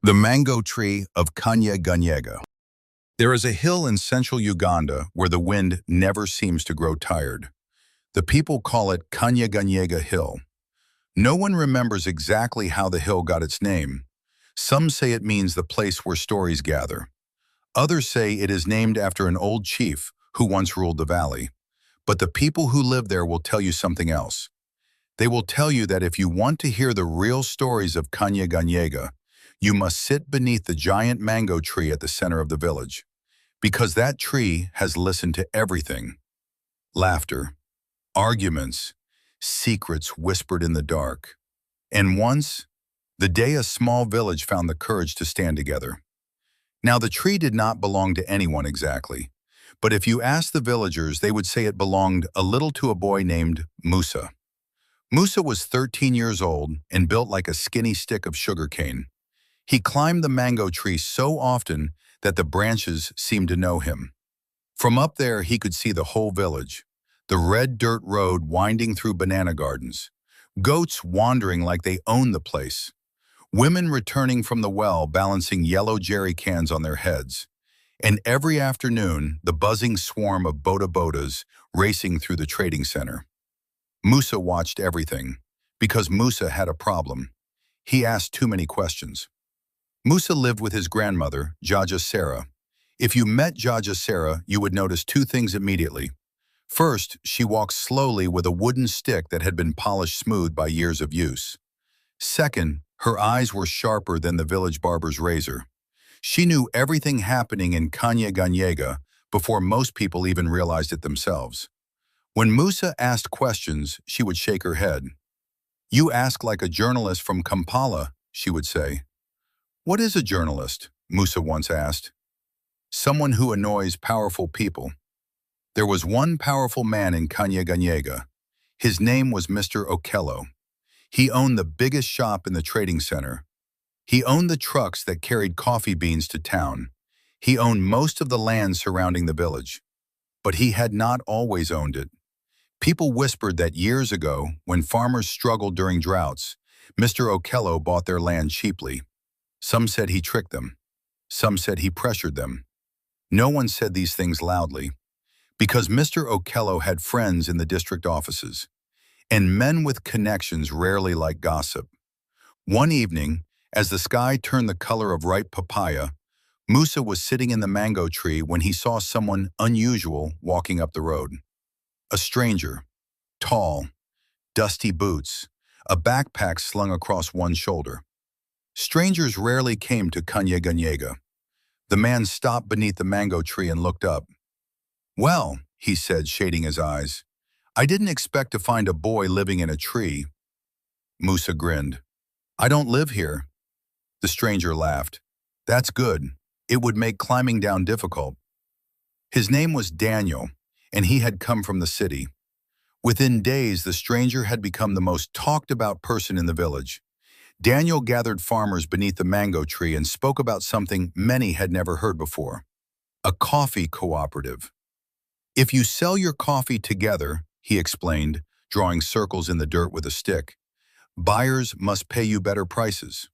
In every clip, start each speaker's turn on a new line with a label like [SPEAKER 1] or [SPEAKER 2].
[SPEAKER 1] The mango tree of Kanyeganyega. There is a hill in central Uganda where the wind never seems to grow tired. The people call it Kanyeganyega Hill. No one remembers exactly how the hill got its name. Some say it means the place where stories gather. Others say it is named after an old chief who once ruled the valley. But the people who live there will tell you something else. They will tell you that if you want to hear the real stories of Kanyeganyega, you must sit beneath the giant mango tree at the center of the village. Because that tree has listened to everything. Laughter, arguments, secrets whispered in the dark. And once, the day a small village found the courage to stand together. Now the tree did not belong to anyone exactly, but if you asked the villagers, they would say it belonged a little to a boy named Musa. Musa was 13 years old and built like a skinny stick of sugarcane. He climbed the mango tree so often that the branches seemed to know him. From up there, he could see the whole village, the red dirt road winding through banana gardens, goats wandering like they owned the place, women returning from the well balancing yellow jerry cans on their heads, and every afternoon, the buzzing swarm of boda-bodas racing through the trading center. Musa watched everything, because Musa had a problem. He asked too many questions. Musa lived with his grandmother, Jajja Sarah. If you met Jajja Sarah, you would notice two things immediately. First, she walked slowly with a wooden stick that had been polished smooth by years of use. Second, her eyes were sharper than the village barber's razor. She knew everything happening in Kanyeganyega before most people even realized it themselves. When Musa asked questions, she would shake her head. "You ask like a journalist from Kampala," she would say. "What is a journalist?" Musa once asked. "Someone who annoys powerful people." There was one powerful man in Kanyeganyega. His name was Mr. Okello. He owned the biggest shop in the trading center. He owned the trucks that carried coffee beans to town. He owned most of the land surrounding the village. But he had not always owned it. People whispered that years ago, when farmers struggled during droughts, Mr. Okello bought their land cheaply. Some said he tricked them. Some said he pressured them. No one said these things loudly, because Mr. Okello had friends in the district offices, and men with connections rarely like gossip. One evening, as the sky turned the color of ripe papaya, Musa was sitting in the mango tree when he saw someone unusual walking up the road. A stranger, tall, dusty boots, a backpack slung across one shoulder. Strangers rarely came to Kanyeganyega. The man stopped beneath the mango tree and looked up. "Well," he said, shading his eyes, "I didn't expect to find a boy living in a tree." Musa grinned. "I don't live here." The stranger laughed. "That's good. It would make climbing down difficult." His name was Daniel, and he had come from the city. Within days, the stranger had become the most talked-about person in the village. Daniel gathered farmers beneath the mango tree and spoke about something many had never heard before: a coffee cooperative. "If you sell your coffee together," he explained, drawing circles in the dirt with a stick, "buyers must pay you better prices."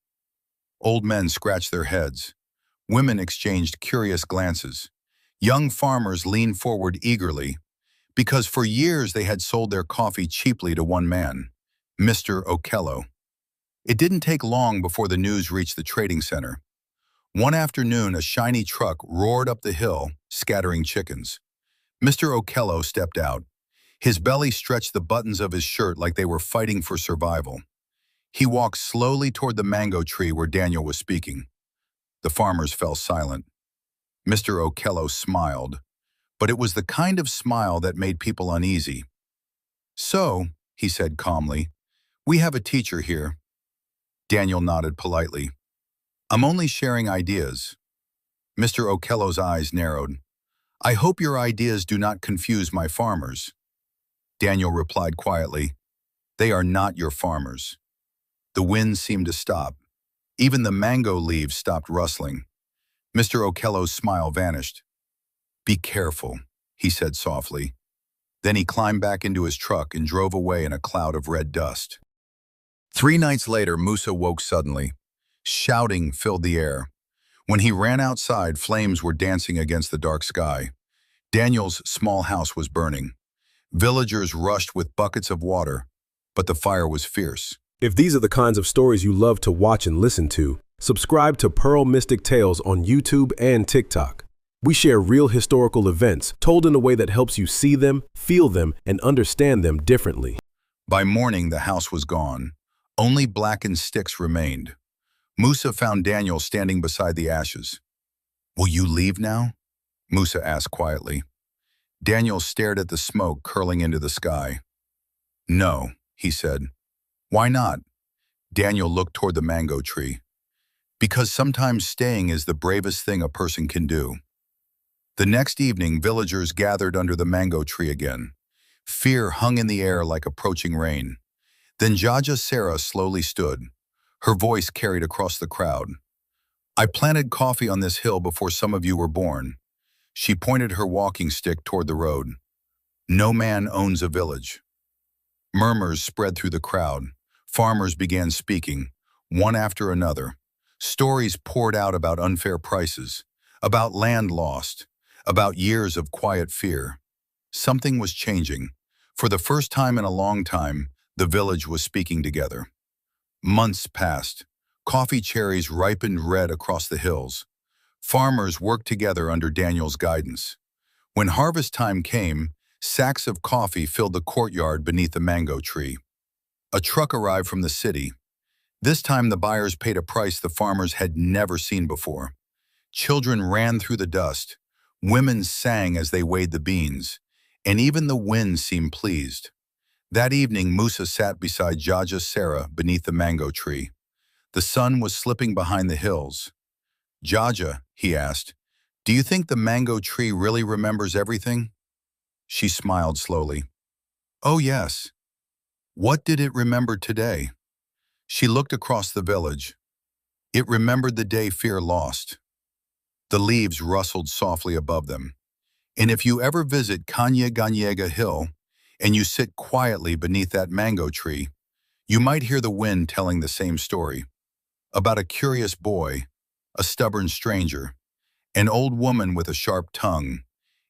[SPEAKER 1] Old men scratched their heads. Women exchanged curious glances. Young farmers leaned forward eagerly, because for years they had sold their coffee cheaply to one man, Mr. Okello. It didn't take long before the news reached the trading center. One afternoon, a shiny truck roared up the hill, scattering chickens. Mr. Okello stepped out. His belly stretched the buttons of his shirt like they were fighting for survival. He walked slowly toward the mango tree where Daniel was speaking. The farmers fell silent. Mr. Okello smiled, but it was the kind of smile that made people uneasy. "So," he said calmly, "we have a teacher here." Daniel nodded politely. "I'm only sharing ideas." Mr. Okello's eyes narrowed. "I hope your ideas do not confuse my farmers." Daniel replied quietly, "They are not your farmers." The wind seemed to stop. Even the mango leaves stopped rustling. Mr. Okello's smile vanished. "Be careful," he said softly. Then he climbed back into his truck and drove away in a cloud of red dust. 3 nights later, Musa woke suddenly. Shouting filled the air. When he ran outside, flames were dancing against the dark sky. Daniel's small house was burning. Villagers rushed with buckets of water, but the fire was fierce.
[SPEAKER 2] If these are the kinds of stories you love to watch and listen to, subscribe to Pearl Mystic Tales on YouTube and TikTok. We share real historical events told in a way that helps you see them, feel them, and understand them differently.
[SPEAKER 1] By morning, the house was gone. Only blackened sticks remained. Musa found Daniel standing beside the ashes. "Will you leave now?" Musa asked quietly. Daniel stared at the smoke curling into the sky. "No," he said. "Why not?" Daniel looked toward the mango tree. "Because sometimes staying is the bravest thing a person can do." The next evening, villagers gathered under the mango tree again. Fear hung in the air like approaching rain. Then Jajja Sarah slowly stood. Her voice carried across the crowd. "I planted coffee on this hill before some of you were born." She pointed her walking stick toward the road. "No man owns a village." Murmurs spread through the crowd. Farmers began speaking, one after another. Stories poured out about unfair prices, about land lost, about years of quiet fear. Something was changing. For the first time in a long time, the village was speaking together. Months passed. Coffee cherries ripened red across the hills. Farmers worked together under Daniel's guidance. When harvest time came, sacks of coffee filled the courtyard beneath the mango tree. A truck arrived from the city. This time the buyers paid a price the farmers had never seen before. Children ran through the dust. Women sang as they weighed the beans. And even the wind seemed pleased. That evening, Musa sat beside Jajja Sarah beneath the mango tree. The sun was slipping behind the hills. "Jajja," he asked, "do you think the mango tree really remembers everything?" She smiled slowly. "Oh, yes." "What did it remember today?" She looked across the village. It remembered the day fear lost. The leaves rustled softly above them. And if you ever visit Kanyeganyega Hill, and you sit quietly beneath that mango tree, you might hear the wind telling the same story. About a curious boy, a stubborn stranger, an old woman with a sharp tongue,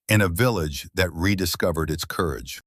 [SPEAKER 1] and a village that rediscovered its courage.